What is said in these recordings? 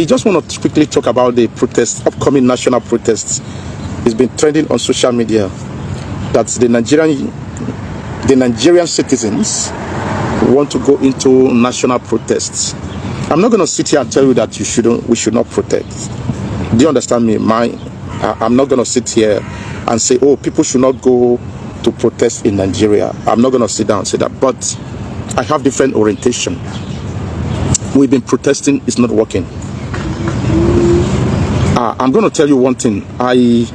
just want to quickly talk about the protests, upcoming national protests. It's been trending on social media that the Nigerian citizens want to go into national protests. I'm not going to sit here and tell you that we should not protest. Do you understand me? I'm not going to sit here and say, oh, people should not go to protest in Nigeria. I'm not going to sit down and say that, but I have different orientation. We've been protesting, it's not working. I'm going to tell you one thing. I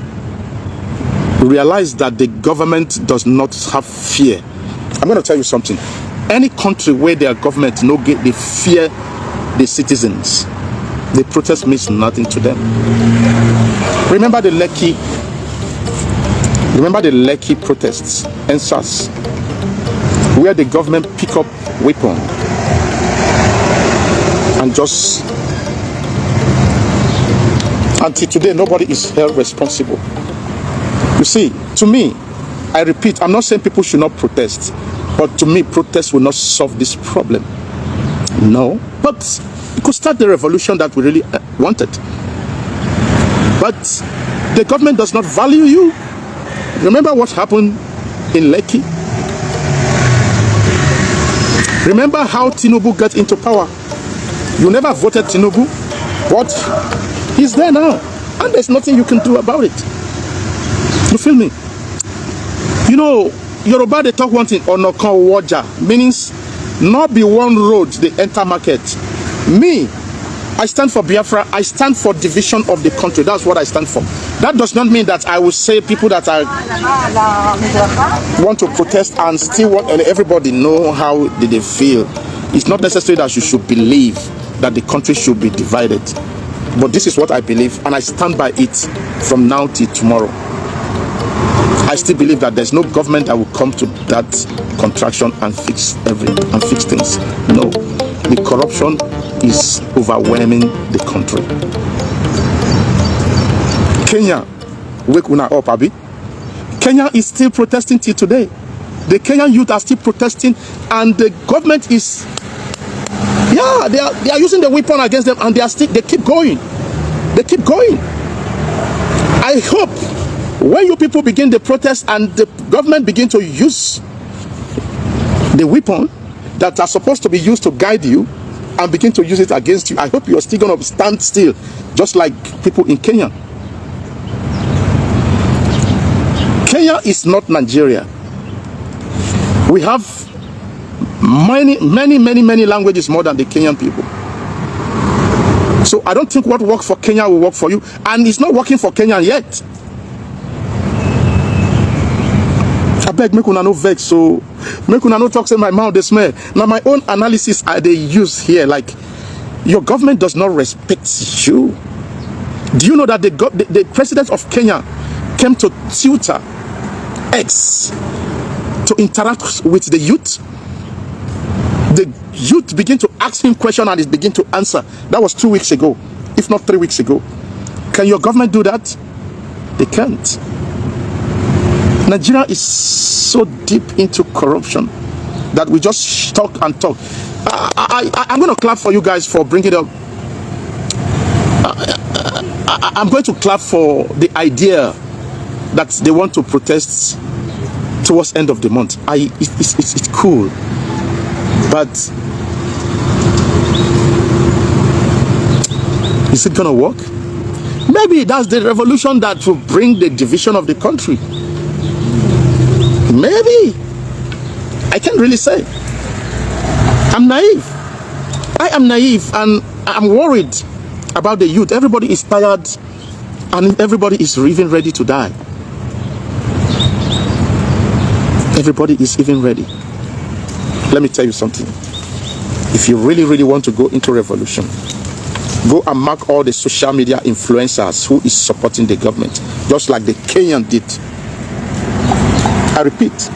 realize that the government does not have fear. I'm going to tell you something. Any country where their government no get the fear the citizens, the protest means nothing to them. Remember the Lekki protests and SARS, where the government pick up weapon and just, until today nobody is held responsible. You see, to me, I repeat, I'm not saying people should not protest, but to me, protest will not solve this problem. No, but it could start the revolution that we really wanted. But the government does not value you. Remember what happened in Lekki? Remember how Tinubu got into power? You never voted Tinubu, but he's there now, and there's nothing you can do about it. You feel me? You know, Yoruba, they talk one thing, Onokan Waja, means not be one road they enter market. Me, I stand for Biafra. I stand for division of the country. That's what I stand for. That does not mean that I will say people that want to protest and still want, and everybody know how they feel. It's not necessary that you should believe that the country should be divided. But this is what I believe, and I stand by it from now till tomorrow. I still believe that there's no government that will come to that contraction and fix things. No, the corruption is overwhelming the country. Kenya, wake una up, Abi. Kenya is still protesting till today. The Kenyan youth are still protesting, and the government is, yeah, they are using the weapon against them, and they keep going. They keep going. I hope when you people begin the protest and the government begin to use the weapon that are supposed to be used to guide you and begin to use it against you, I hope you are still going to stand still, just like people in Kenya. Kenya is not Nigeria. We have many languages more than the Kenyan people. So I don't think what works for Kenya will work for you, and it's not working for Kenya yet. I beg, make una no vex, so make una no talk say my mouth they smell. Now my own analysis they use here, like your government does not respect you. Do you know that the president of Kenya came to Twitter X to interact with the youth? The youth begin to ask him questions and he begin to answer. That was 2 weeks ago, if not 3 weeks ago. Can your government do that? They can't. Nigeria is so deep into corruption that we just talk and talk. I'm going to clap for you guys for bringing it up. I'm going to clap for the idea that they want to protest towards end of the month. It's cool. But is it gonna work? Maybe that's the revolution that will bring the division of the country. Maybe. I can't really say. I'm naive. I am naive, and I'm worried about the youth. Everybody is tired, and everybody is even ready to die. Everybody is even ready. Let me tell you something. If you really want to go into revolution, go and mark all the social media influencers who is supporting the government, just like the Kenyan did. I repeat,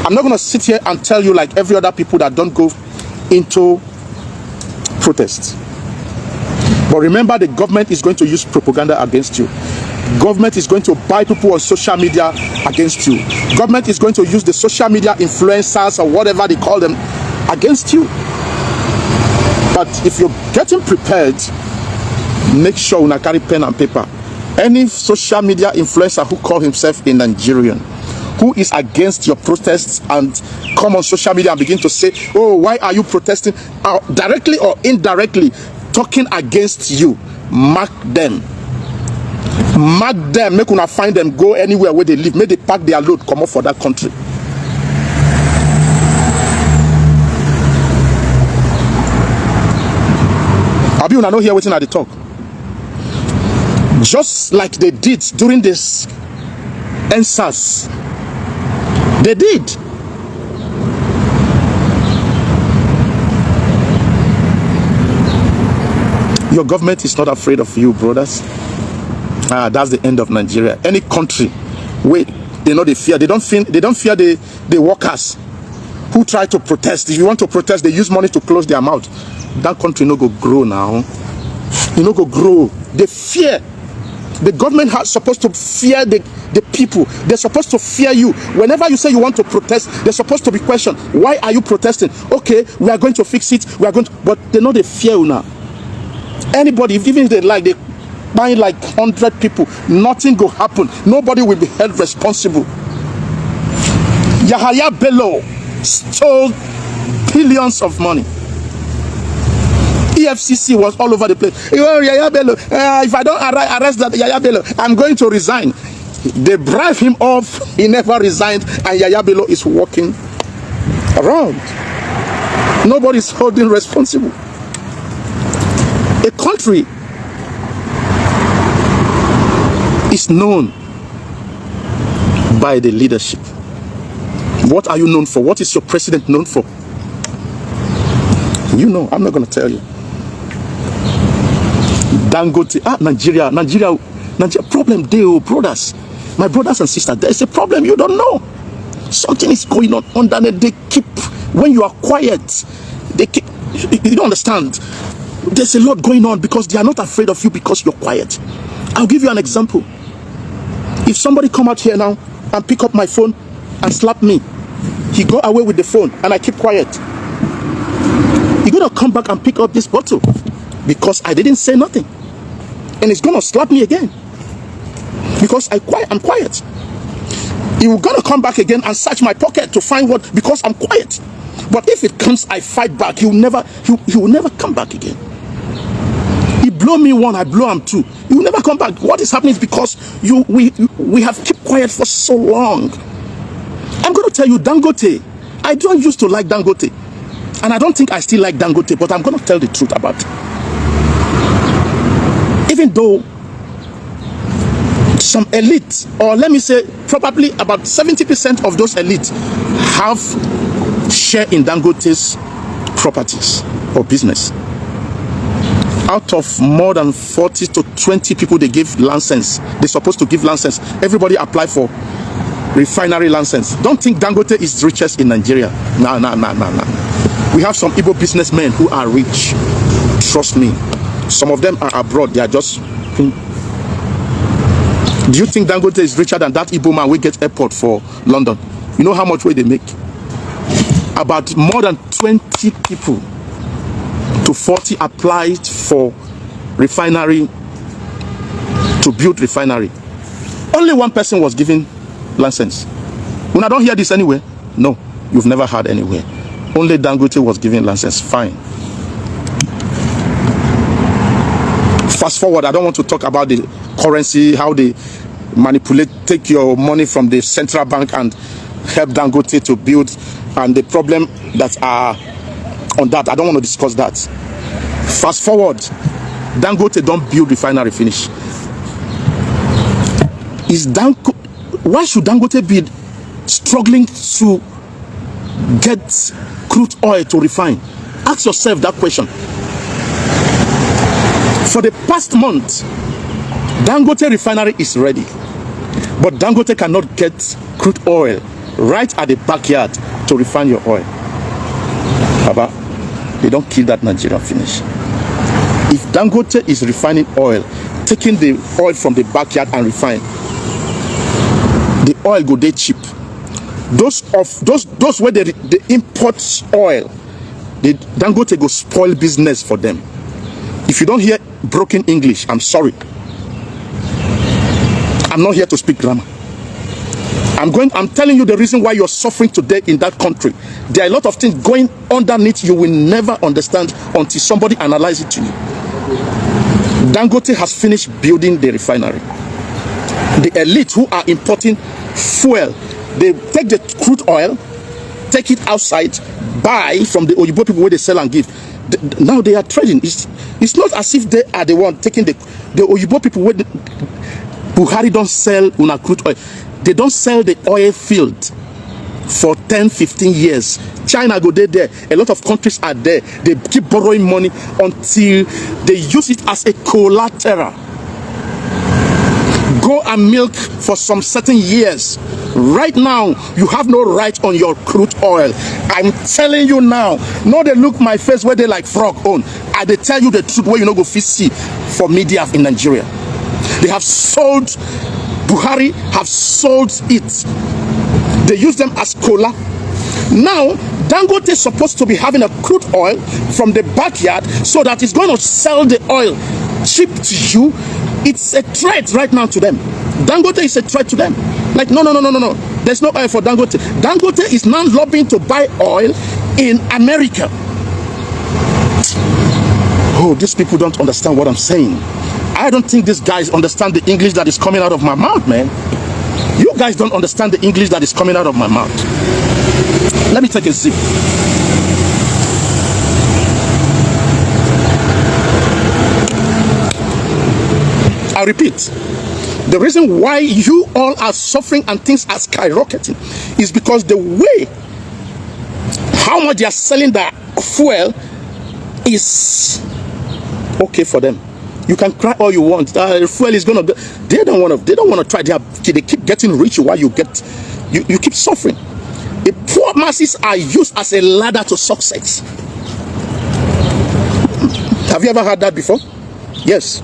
I'm not going to sit here and tell you like every other people that don't go into protest. But remember, the government is going to use propaganda against you. Government is going to buy people on social media against you. Government is going to use the social media influencers or whatever they call them against you. But if you're getting prepared Make sure una carry pen and paper. Any social media influencer who call himself a Nigerian, who is against your protests and come on social media and begin to say, oh, why are you protesting? Directly or indirectly talking against you, mark them. Mark them, make una find them, go anywhere where they live, make they pack their load, come up for that country. Abi una no hear wetin I dey talk. Just like they did during this NSAS. They did. Your government is not afraid of you, brothers. That's the end of Nigeria. Any country where they know they fear, they don't fear the workers who try to protest. If you want to protest, they use money to close their mouth. That country no go grow now. You no go grow. They fear. The government is supposed to fear the people. They're supposed to fear you. Whenever you say you want to protest, they're supposed to be questioned. Why are you protesting? Okay, we are going to fix it. We are going to, but they know they fear you now. Anybody, even if they like, they buy like 100 people, nothing will happen. Nobody will be held responsible. Yahaya Bello stole billions of money. EFCC was all over the place. Yahaya Bello, if I don't arrest that Yahaya Bello, I'm going to resign. They bribed him off. He never resigned, and Yahaya Bello is walking around. Nobody's holding responsible. A country is known by the leadership. What are you known for? What is your president known for? You know, I'm not going to tell you. Dangote, Nigeria, problem there, brothers. My brothers and sisters, there's a problem you don't know. Something is going on underneath. They keep, when you are quiet, they keep, you don't understand. There's a lot going on because they are not afraid of you because you're quiet. I'll give you an example. If somebody come out here now and pick up my phone and slap me, he go away with the phone and I keep quiet. He's gonna come back and pick up this bottle because I didn't say nothing, and he's gonna slap me again because I'm quiet. He will gonna come back again and search my pocket to find what, because I'm quiet. But if it comes, I fight back. He will never come back again. He blow me one, I blow him two. He will never come back. What is happening is because we have kept quiet for so long. I'm going to tell you, Dangote, I don't used to like Dangote, and I don't think I still like Dangote, but I'm going to tell the truth about it. Even though some elite, or let me say probably about 70% of those elites have share in Dangote's properties or business. Out of more than 40 to 20 people they give license, they're supposed to give license. Everybody apply for refinery license. Don't think Dangote is richest in Nigeria. No. We have some Igbo businessmen who are rich. Trust me. Some of them are abroad. They are just... Do you think Dangote is richer than that Igbo man we get airport for London? You know how much way they make? About more than 20 people to 40 applied for refinery, to build refinery. Only one person was given license. When I don't hear this anywhere, no, you've never heard anywhere. Only Dangote was given license. Fine. Fast forward, I don't want to talk about the currency, how they manipulate, take your money from the central bank and help Dangote to build, and the problem that are on that. I don't want to discuss that. Fast forward, Dangote don't build refinery finish. Why should Dangote be struggling to get crude oil to refine? Ask yourself that question. For the past month, Dangote refinery is ready, but Dangote cannot get crude oil right at the backyard to refine your oil. Baba, they don't kill that Nigeria finish. If Dangote is refining oil, taking the oil from the backyard and refine, the oil go dey cheap. Those where they import oil, the Dangote go spoil business for them. If you don't hear broken English. I'm sorry. I'm not here to speak grammar. I'm telling you the reason why you're suffering today in that country. There are a lot of things going underneath you will never understand until somebody analyzes it to you. Dangote has finished building the refinery. The elite who are importing fuel, they take the crude oil, take it outside, buy from the Oyibo people where they sell and give. Now they are trading. It's not as if they are the one taking the Oyibo people where Buhari don't sell una crude oil. They don't sell the oil field for 10-15 years. China go there. A lot of countries are there. They keep borrowing money until they use it as a collateral. Go and milk for some certain years. Right now, you have no right on your crude oil. I'm telling you now. No, they look my face where they like frog on. I they tell you the truth where you know go see for media in Nigeria. They have sold, Buhari have sold it. They use them as cola. Now, Dangote is supposed to be having a crude oil from the backyard so that it's going to sell the oil cheap to you. It's a threat right now to them. Dangote is a threat to them. Like, no. There's no oil for Dangote. Dangote is now lobbying to buy oil in America. Oh, these people don't understand what I'm saying. I don't think these guys understand the English that is coming out of my mouth, man. You guys don't understand the English that is coming out of my mouth. Let me take a sip. I repeat, the reason why you all are suffering and things are skyrocketing is because the way how much they are selling the fuel is okay for them. You can cry all you want. Fuel is gonna go. They don't want to try. They keep getting rich while you keep suffering. The poor masses are used as a ladder to success. Have you ever heard that before? Yes.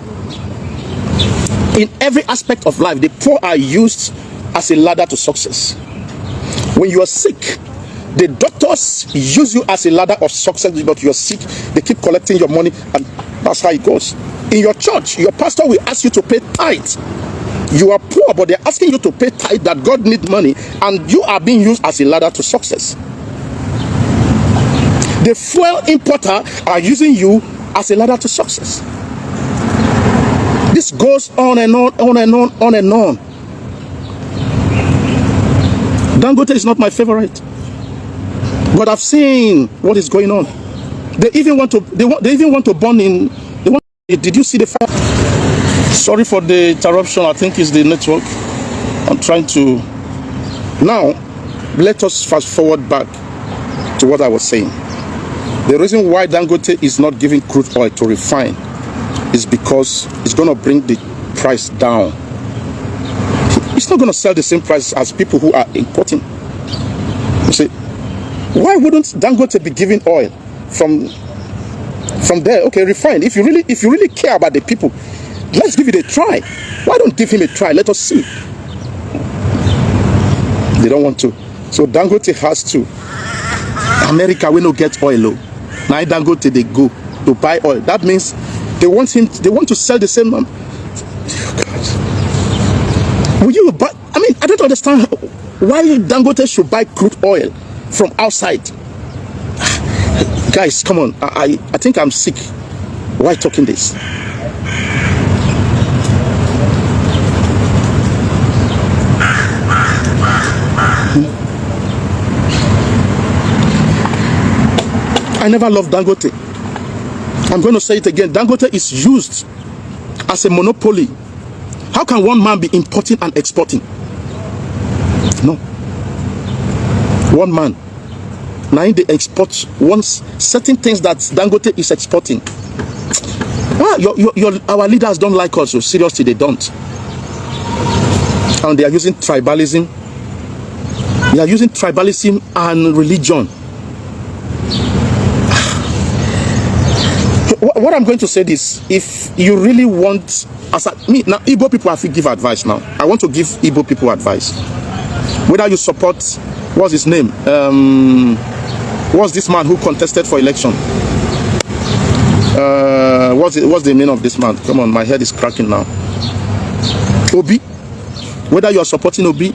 In every aspect of life, the poor are used as a ladder to success. When you are sick, the doctors use you as a ladder of success because you are sick. They keep collecting your money, and that's how it goes. In your church, your pastor will ask you to pay tithe. You are poor, but they're asking you to pay tithe that God needs money, and you are being used as a ladder to success. The fuel importer are using you as a ladder to success. This goes on and on. Dangote is not my favorite, but I've seen what is going on. They even want to burn in. Did you see the fire? Sorry for the interruption. I think it's the network. I'm trying to. Now, let us fast forward back to what I was saying. The reason why Dangote is not giving crude oil to refine is because it's going to bring the price down. It's not going to sell the same price as people who are importing. You see, why wouldn't Dangote be giving oil from there? Okay, refine. If you really care about the people, let's give it a try. Why don't give him a try? Let us see. They don't want to. So Dangote has to. America will not get oil. Now Dangote they go to buy oil. That means they want to sell the same one. Will you buy? I mean, I don't understand why Dangote should buy crude oil from outside. Guys, come on. I think I'm sick. Why talking this? I never loved Dangote. I'm going to say it again. Dangote is used as a monopoly. How can one man be importing and exporting? No. One man. Now they export certain things that Dangote is exporting. Our leaders don't like us. So seriously, they don't. And they are using tribalism. They are using tribalism and religion. What I'm going to say is, if you really want, now Igbo people have to give advice now. I want to give Igbo people advice. Whether you support, what's his name? What's this man who contested for election? What's the meaning of this man? Come on, my head is cracking now. Obi, whether you are supporting Obi,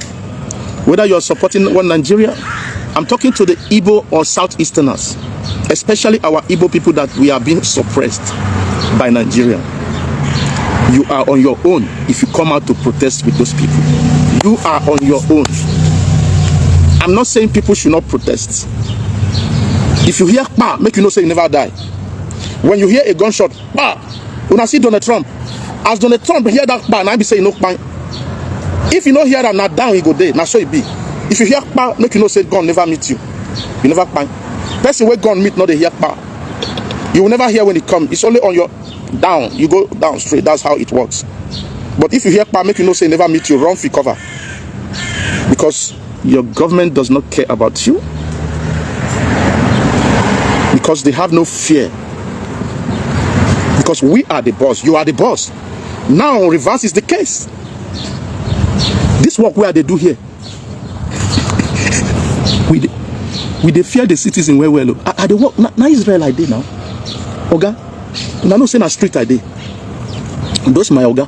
whether you are supporting one Nigeria, I'm talking to the Igbo or Southeasterners, especially our Igbo people that we are being suppressed by Nigeria. You are on your own if you come out to protest with those people. You are on your own. I'm not saying people should not protest. If you hear "pa," make you know say you never die. When you hear a gunshot, "pa," when I see Donald Trump, as Donald Trump hear that "pa," and I be saying no "pa." If you don't hear that, not down, he go there. Now so it be. If you hear "pa," make you know say gun never meet you. You never "pa." Person where gun meet, not they hear "pa." You will never hear when it comes. It's only on your down. You go down straight. That's how it works. But if you hear "pa," make you know say never meet you. Run for cover. Because your government does not care about you. Because they have no fear. Because we are the boss. You are the boss. Now reverse is the case. This work where they do here. we they fear the citizen where we look. Are they work now Israel I did now? Oga? Now no say na street I did. Those my Oga.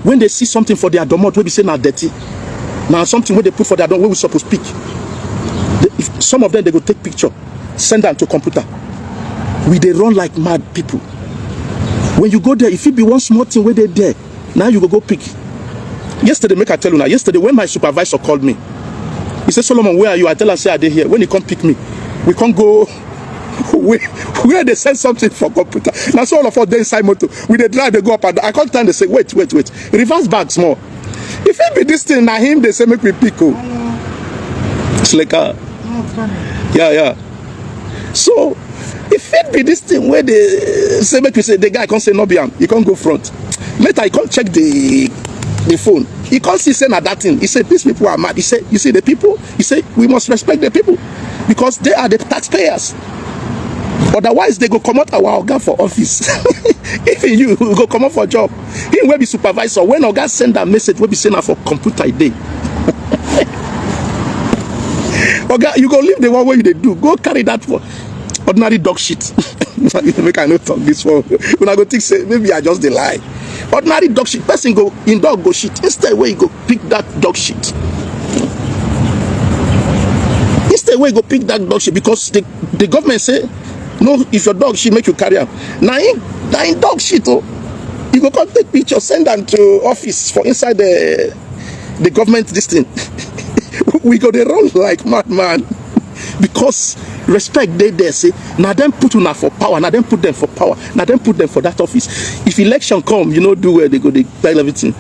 When they see something for their domot, we be say na dirty. Now something where they put for their domot, where we supposed to speak. If some of them they go take picture, send them to computer. They run like mad people. When you go there, if it be one small thing where they there, now you go pick. Yesterday, make I tell you now. Yesterday, when my supervisor called me, he said, "Solomon, where are you?" I tell him, "Say, are they here?" When he come pick me, we can't go where they send something for computer. Now so all of us there inside motor, we they drive, they go up and down. I can't time they say, wait, reverse back small. If it be this thing, now him they say make me pick. It's like yeah. So if it be this thing where they say make me say the guy can't say no be him, he can't go front. Later he can't check the phone. He can't see say na that thing. He said these people are mad. He said, you see the people? He said we must respect the people because they are the taxpayers. Otherwise they go come out our organ for office. Even you go come out for job. He will be supervisor. When organ send that message, will be sent out for computer day. Okay, you go leave the one way they do. Go carry that for ordinary dog shit. Make I not talk this one. When I go think say maybe I just the lie. Ordinary dog shit. Person go in dog go shit. Instead where you go pick that dog shit. Instead where you go pick that dog shit because the government say no, if your dog shit make you carry am. Now in dog shit oh. You go come take picture, send them to office for inside the government this thing. We go they run like madman because respect they there say now them put una for power, now them put them for power, now them put them for that office. If election come, you know do where they go they tell everything.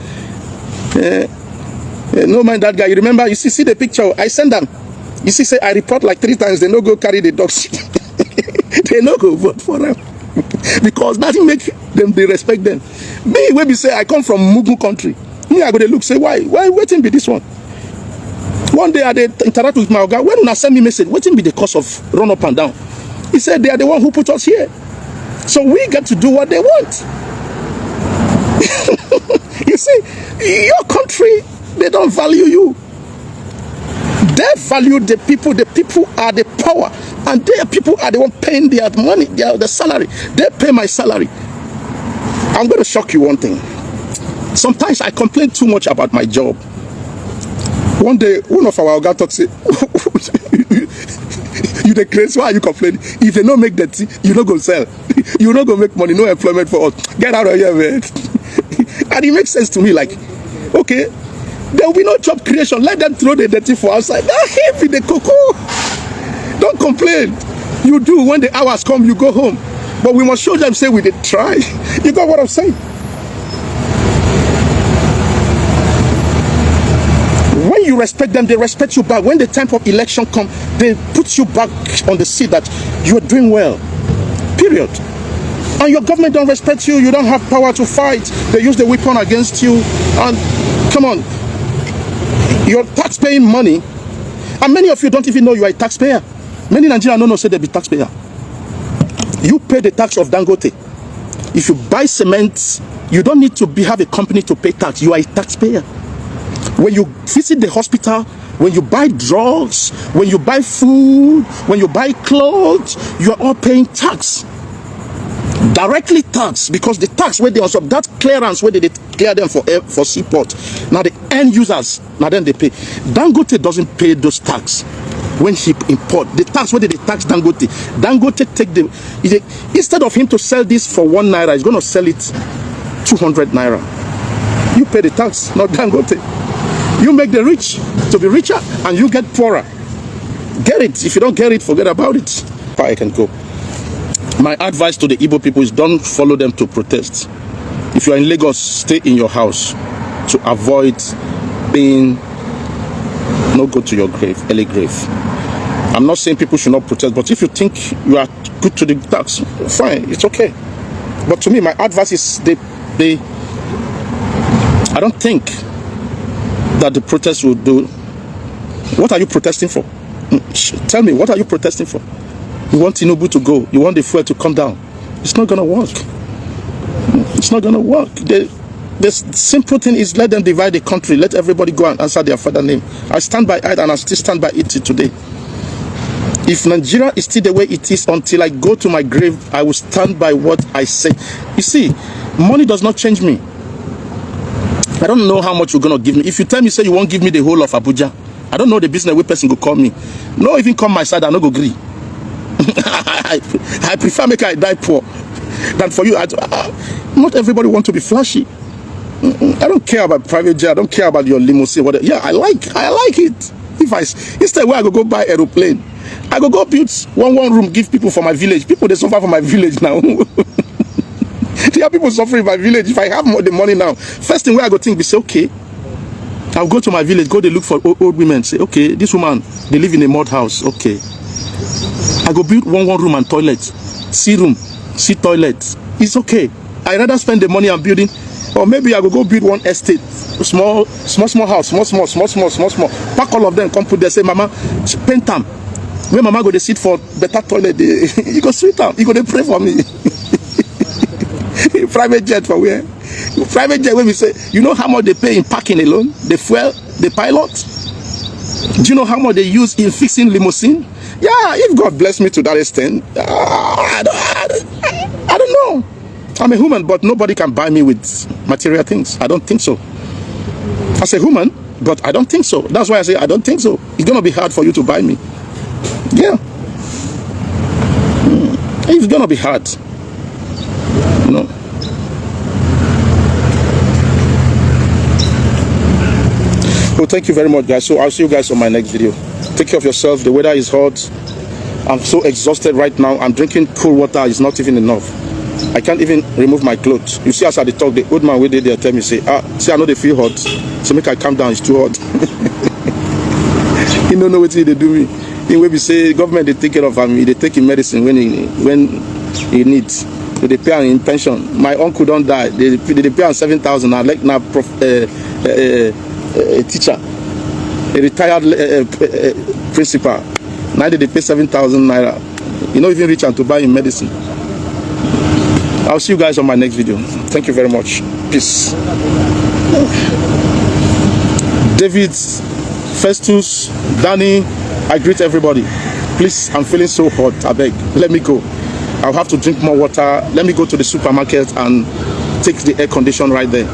No mind that guy. You remember you see the picture I send them. You see say I report like 3 times they no go carry the dog shit. They no go vote for them because nothing make them they respect them. Me when we say I come from Mugu country, me I go they look say why waiting be this one. One day I did interact with my Oga. When I send me message, waiting be the cause of run up and down. He said they are the one who put us here, so we get to do what they want. You see, your country they don't value you. They value the people. The people are the power, and their people are the one paying their money, the salary. They pay my salary. I'm going to shock you one thing. Sometimes I complain too much about my job. One day, one of our Oga talks say, "You the crazy? Why are you complaining? If they don't make that, you don't go sell. You don't go make money. No employment for us. Get out of here, man." And it makes sense to me. Like, okay. There will be no job creation. Let them throw the dirty for outside. Now heavy the cocoa. Don't complain. You do when the hours come, you go home. But we must show them, say we did try. You got what I'm saying? When you respect them, they respect you back. When the time of election comes, they put you back on the seat that you are doing well. Period. And your government don't respect you. You don't have power to fight. They use the weapon against you. And come on. Your tax-paying money, and many of you don't even know you are a taxpayer. Many Nigerians don't know say they be taxpayer. You pay the tax of dangote. If you buy cement, you don't need to have a company to pay tax. You are a taxpayer. When you visit the hospital, when you buy drugs, when you buy food, when you buy clothes, you are all paying tax. Directly tax, because the tax where they also that clearance where they clear them for seaport. Now the end users, now then they pay. Dangote doesn't pay those tax when he import. The tax where they tax Dangote. Dangote take the instead of him to sell this for 1 naira, he's gonna sell it 200 naira. You pay the tax, not Dangote. You make the rich to be richer and you get poorer. Get it. If you don't get it, forget about it. I can go. My advice to the Igbo people is don't follow them to protest. If you are in Lagos, stay in your house to avoid being no go to your grave, early grave. I'm not saying people should not protest, but if you think you are good to the tax, fine, it's okay. But to me, my advice is I don't think that the protest will do. What are you protesting for? Tell me, what are you protesting for? You want Tinubu to go. You want the fuel to come down. It's not going to work. It's not going to work. The simple thing is let them divide the country. Let everybody go and answer their father name. I stand by it and I still stand by it today. If Nigeria is still the way it is until I go to my grave, I will stand by what I say. You see, money does not change me. I don't know how much you're going to give me. If you tell me, say you won't give me the whole of Abuja, I don't know the business way person go call me. No, even come my side, I no go agree. I prefer make I die poor than for you. Not everybody want to be flashy. I don't care about private jet. I don't care about your limousine. Whatever. Yeah, I like it. If instead where I go buy aeroplane, I go build one room, give people for my village. People they suffer for my village now. There are people suffering in my village. If I have the money now, first thing where I go think, be say okay, I'll go to my village, go they look for old women. Say okay, this woman they live in a mud house. Okay. I go build one room and toilet, see room, see toilet. It's okay. I rather spend the money on building, or maybe I go build one estate, small house, small. Pack all of them, come put there. Say, Mama, paint them. When Mama go to sit for better toilet, you go sweet them. You go to pray for me. Private jet for where? Private jet when we say, you know how much they pay in parking alone, the fuel, the pilot. Do you know how much they use in fixing limousine? Yeah, if God bless me to that extent, I don't know. I'm a human, but nobody can buy me with material things. I don't think so. As a human, but I don't think so. That's why I say I don't think so. It's going to be hard for you to buy me. Yeah. It's going to be hard. You know. Well, thank you very much, guys. So I'll see you guys on my next video. Take care of yourself. The weather is hot. I'm so exhausted right now. I'm drinking cool water. It's not even enough. I can't even remove my clothes. You see, as I talk, the old man where they tell me, say, see, I know they feel hot. So make I calm down. It's too hot. You don't know what they do me. In way we say, government, they take care of me. They take him medicine when he needs. So they pay him in pension. My uncle don't die. They pay him 7,000. I like now a teacher, a retired principal. Now they pay 7,000 naira. You know, even rich and to buy him medicine. I'll see you guys on my next video. Thank you very much. Peace. David, Festus, Danny, I greet everybody. Please, I'm feeling so hot. I beg, let me go. I'll have to drink more water. Let me go to the supermarket and take the air condition right there.